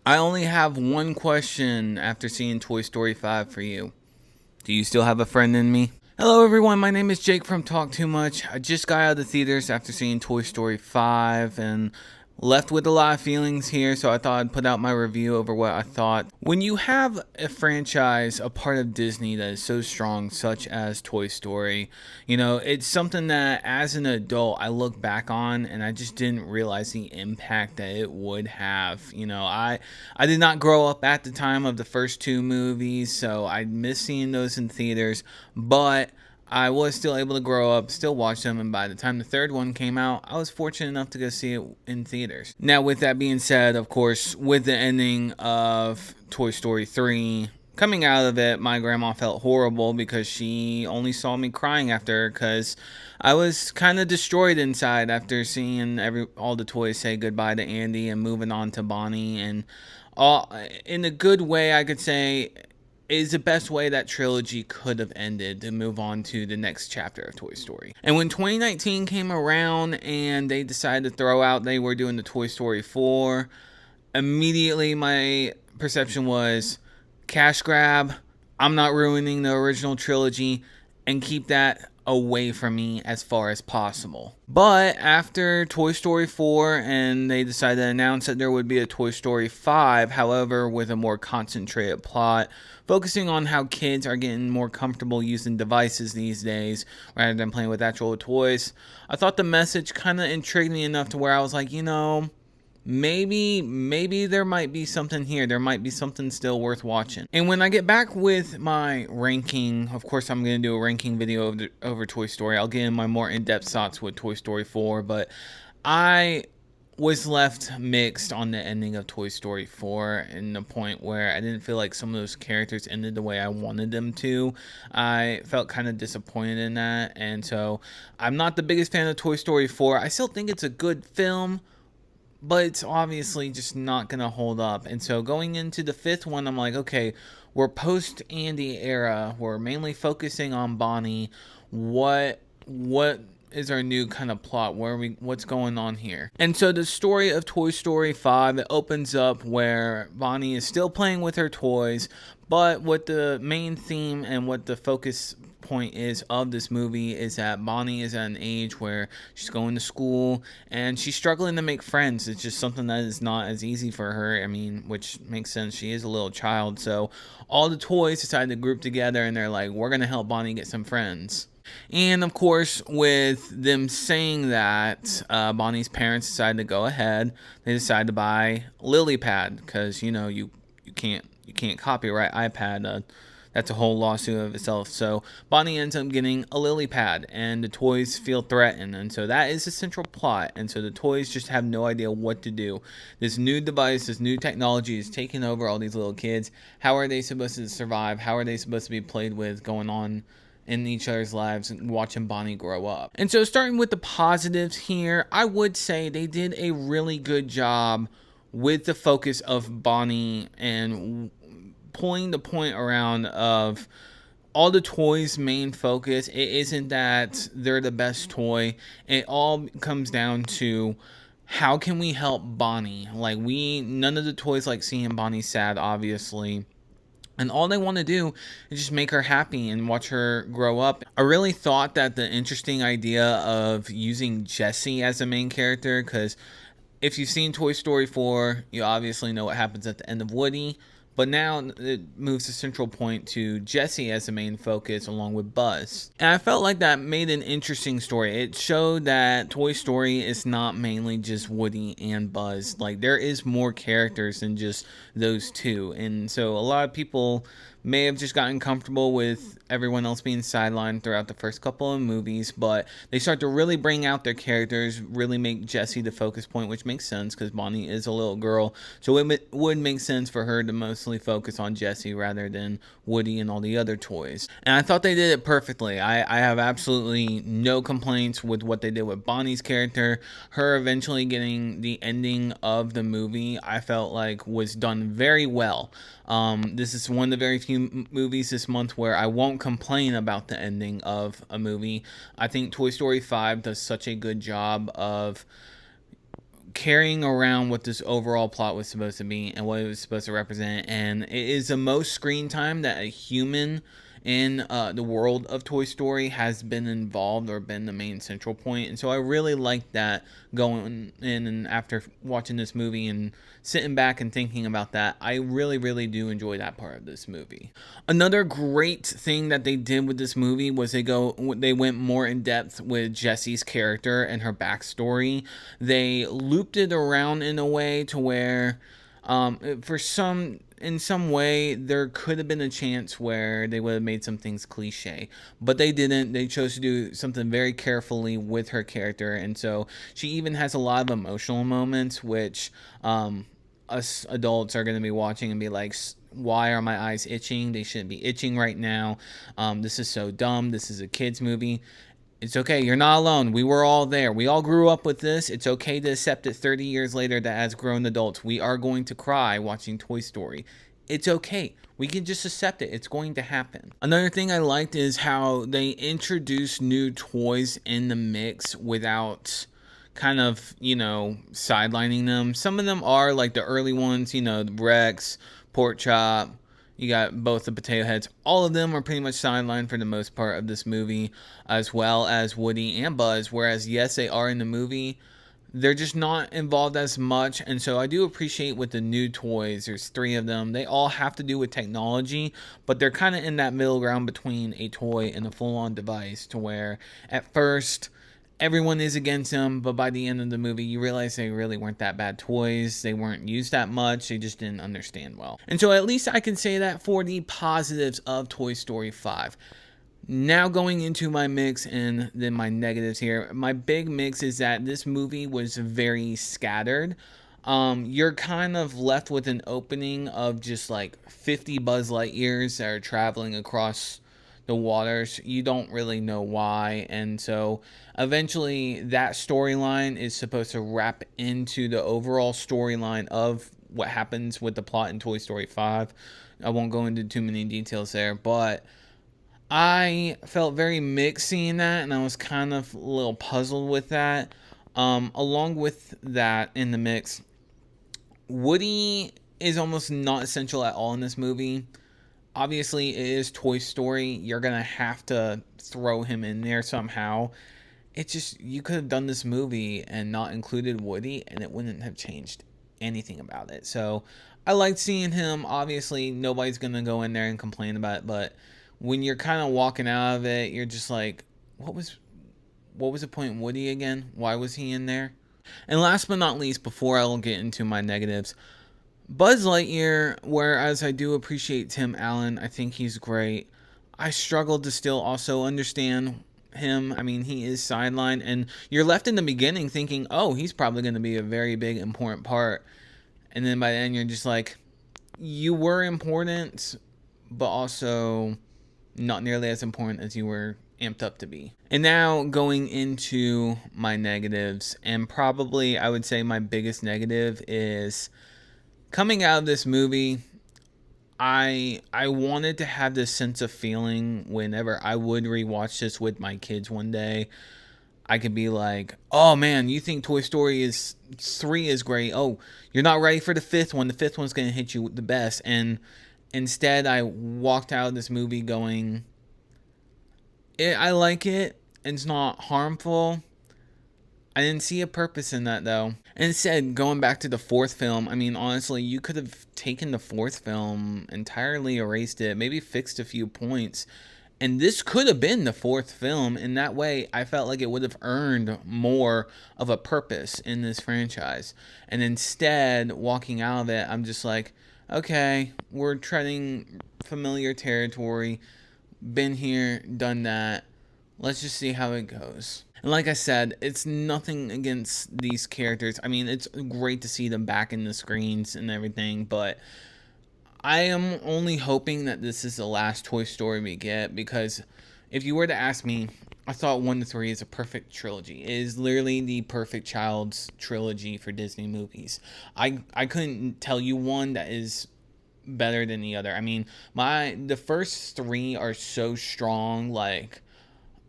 I only have one question after seeing Toy Story 5 for you. Do you still have a friend in me? Hello, everyone. My name is Jake from Talk Too Much. I just got out of the theaters after seeing Toy Story 5 and left with a lot of feelings here, so I thought I'd put out my review over what I thought. When you have a franchise, a part of Disney that is so strong, such as Toy Story, it's something that as an adult I look back on and I just didn't realize the impact that it would have. I did not grow up at the time of the first two movies, so I miss seeing those in theaters, but I was still able to grow up, still watch them, and by the time the third one came out, I was fortunate enough to go see it in theaters. Now, with that being said, of course, with the ending of Toy Story 3, coming out of it, my grandma felt horrible because she only saw me crying after, because I was kind of destroyed inside after seeing all the toys say goodbye to Andy and moving on to Bonnie, and all in a good way, I could say is the best way that trilogy could have ended to move on to the next chapter of Toy Story. And when 2019 came around and they decided to throw out they were doing the Toy Story 4, immediately my perception was cash grab. I'm not ruining the original trilogy and keep that away from me as far as possible. But after Toy Story 4 and they decided to announce that there would be a Toy Story 5, however, with a more concentrated plot, focusing on how kids are getting more comfortable using devices these days rather than playing with actual toys, I thought the message kind of intrigued me enough to where I was like, maybe there might be something here. There might be something still worth watching. And when I get back with my ranking, of course I'm going to do a ranking video over Toy Story. I'll get in my more in-depth thoughts with Toy Story 4, but I was left mixed on the ending of Toy Story 4, and the point where I didn't feel like some of those characters ended the way I wanted them to. I felt kind of disappointed in that, and so I'm not the biggest fan of Toy Story 4. I still think it's a good film, but it's obviously just not going to hold up. And so going into the fifth one, I'm like, okay, we're post Andy era. We're mainly focusing on Bonnie. What is our new kind of plot? What's going on here? And so the story of Toy Story 5, it opens up where Bonnie is still playing with her toys, but what the main theme and what the focus point is of this movie is that Bonnie is at an age where she's going to school and she's struggling to make friends. It's just something that is not as easy for her. I mean, which makes sense. She is a little child. So all the toys decide to group together and they're like, we're going to help Bonnie get some friends. And of course, with them saying that, Bonnie's parents decided to go ahead. They decided to buy Lily Pad because you can't copyright iPad. That's a whole lawsuit of itself. So Bonnie ends up getting a lily pad, and the toys feel threatened. And so that is the central plot. And so the toys just have no idea what to do. This new device, this new technology is taking over all these little kids. How are they supposed to survive? How are they supposed to be played with going on in each other's lives and watching Bonnie grow up? And so starting with the positives here, I would say they did a really good job with the focus of Bonnie and pulling the point around of all the toys' main focus. It isn't that they're the best toy. It all comes down to how can we help Bonnie? Like, none of the toys like seeing Bonnie sad, obviously. And all they want to do is just make her happy and watch her grow up. I really thought that the interesting idea of using Jessie as the main character, because if you've seen Toy Story 4, you obviously know what happens at the end of Woody. But now it moves the central point to Jessie as the main focus along with Buzz. And I felt like that made an interesting story. It showed that Toy Story is not mainly just Woody and Buzz. Like, there is more characters than just those two. And so a lot of people may have just gotten comfortable with everyone else being sidelined throughout the first couple of movies, but they start to really bring out their characters, really make Jessie the focus point, which makes sense because Bonnie is a little girl, so it would make sense for her to mostly focus on Jessie rather than Woody and all the other toys. And I thought they did it perfectly. I have absolutely no complaints with what they did with Bonnie's character. Her eventually getting the ending of the movie, I felt like was done very well. This is one of the very few movies this month where I won't complain about the ending of a movie. I think Toy Story 5 does such a good job of carrying around what this overall plot was supposed to be and what it was supposed to represent. And it is the most screen time that a human in the world of Toy Story has been involved or been the main central point. And so I really like that going in, and after watching this movie and sitting back and thinking about that, I really, really do enjoy that part of this movie. Another great thing that they did with this movie was they went more in depth with Jessie's character and her backstory. They looped it around in a way to where in some way there could have been a chance where they would have made some things cliche, but they didn't. They chose to do something very carefully with her character, and so she even has a lot of emotional moments, which us adults are going to be watching and be like, why are my eyes itching? They shouldn't be itching right now. This is so dumb. This is a kids movie. It's okay. You're not alone. We were all there. We all grew up with this. It's okay to accept it 30 years later that as grown adults, we are going to cry watching Toy Story. It's okay. We can just accept it. It's going to happen. Another thing I liked is how they introduced new toys in the mix without kind of, sidelining them. Some of them are like the early ones, the Rex, Pork Chop. You got both the potato heads. All of them are pretty much sidelined for the most part of this movie, as well as Woody and Buzz. Whereas, yes, they are in the movie, they're just not involved as much. And so I do appreciate with the new toys, there's 3 of them. They all have to do with technology, but they're kind of in that middle ground between a toy and a full-on device, to where at first everyone is against them, but by the end of the movie, you realize they really weren't that bad toys. They weren't used that much. They just didn't understand well. And so at least I can say that for the positives of Toy Story 5. Now going into my mix and then my negatives here. My big mix is that this movie was very scattered. You're kind of left with an opening of just like 50 Buzz Lightyears that are traveling across the waters. You don't really know why, and so eventually that storyline is supposed to wrap into the overall storyline of what happens with the plot in Toy Story 5. I won't go into too many details there, but I felt very mixed seeing that, and I was kind of a little puzzled with that. Along with that in the mix, Woody is almost not essential at all in this movie. Obviously, it is Toy Story. You're going to have to throw him in there somehow. It's just, you could have done this movie and not included Woody, and it wouldn't have changed anything about it. So, I liked seeing him. Obviously, nobody's going to go in there and complain about it, but when you're kind of walking out of it, you're just like, what was the point in Woody again? Why was he in there? And last but not least, before I'll get into my negatives, Buzz Lightyear, whereas I do appreciate Tim Allen, I think he's great, I struggled to still also understand him. I mean, he is sidelined, and you're left in the beginning thinking, oh, he's probably going to be a very big, important part. And then by the end, you're just like, you were important, but also not nearly as important as you were amped up to be. And now going into my negatives, and probably I would say my biggest negative is coming out of this movie. I wanted to have this sense of feeling whenever I would rewatch this with my kids one day. I could be like, oh man, you think Toy Story 3 is great. Oh, you're not ready for the 5th one. The 5th one's going to hit you the best. And instead, I walked out of this movie going, I like it. It's not harmful. I didn't see a purpose in that, though. And instead, going back to the 4th film, I mean, honestly, you could have taken the 4th film, entirely erased it, maybe fixed a few points, and this could have been the 4th film. In that way, I felt like it would have earned more of a purpose in this franchise. And instead, walking out of it, I'm just like, okay, we're treading familiar territory. Been here, done that. Let's just see how it goes. And like I said, it's nothing against these characters. I mean, it's great to see them back in the screens and everything, but I am only hoping that this is the last Toy Story we get, because if you were to ask me, I thought 1 to 3 is a perfect trilogy. It is literally the perfect child's trilogy for Disney movies. I couldn't tell you one that is better than the other. I mean, the first 3 are so strong, like,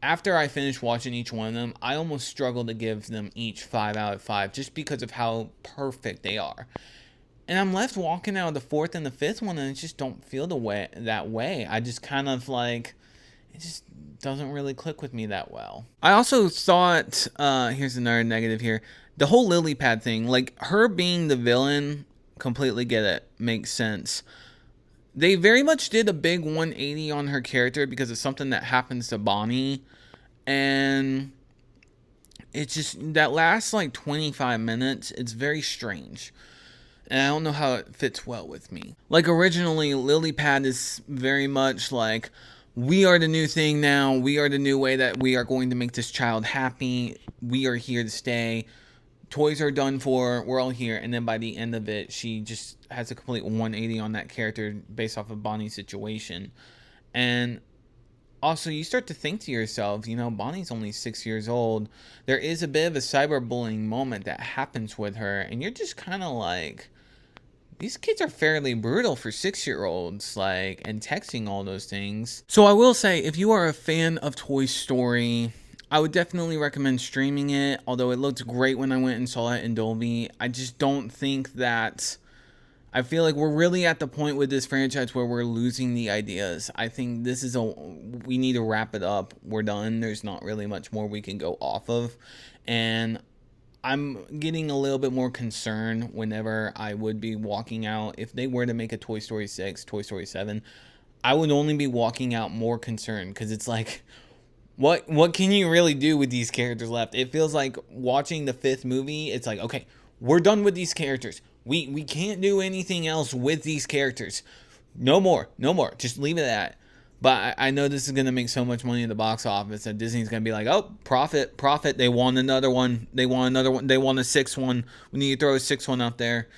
after I finished watching each one of them, I almost struggled to give them each 5 out of 5 just because of how perfect they are. And I'm left walking out of the fourth and the fifth one, and it just don't feel that way. I just kind of like, it just doesn't really click with me that well. I also thought, here's another negative here, the whole lily pad thing, like her being the villain, completely get it, makes sense. They very much did a big 180 on her character because of something that happens to Bonnie, and it's just that last like 25 minutes, it's very strange. And I don't know how it fits well with me. Like originally, Lilypad is very much like, we are the new thing now. We are the new way that we are going to make this child happy. We are here to stay. Toys are done for. We're all here. And then by the end of it, she just has a complete 180 on that character based off of Bonnie's situation. And also, you start to think to yourself, you know, Bonnie's only 6 years old. There is a bit of a cyberbullying moment that happens with her. And you're just kind of like, these kids are fairly brutal for 6-year-olds, like, and texting all those things. So I will say, if you are a fan of Toy Story, I would definitely recommend streaming it. Although it looked great when I went and saw it in Dolby, I just don't think that, I feel like we're really at the point with this franchise where we're losing the ideas. I think this is we need to wrap it up. We're done. There's not really much more we can go off of. And I'm getting a little bit more concerned whenever I would be walking out. If they were to make a Toy Story 6, Toy Story 7, I would only be walking out more concerned because it's like, what can you really do with these characters left? It feels like watching the fifth movie, it's like, okay, we're done with these characters. We can't do anything else with these characters. No more. Just leave it at that. But I know this is going to make so much money in the box office that Disney's going to be like, oh, profit. They want another one. They want a sixth one. We need to throw a sixth one out there.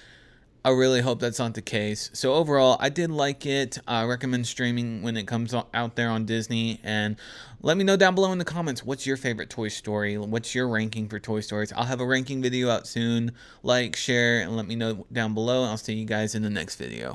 I really hope that's not the case. So overall, I did like it. I recommend streaming when it comes out there on Disney. And let me know down below in the comments, what's your favorite Toy Story? What's your ranking for Toy Stories? I'll have a ranking video out soon. Like, share, and let me know down below. I'll see you guys in the next video.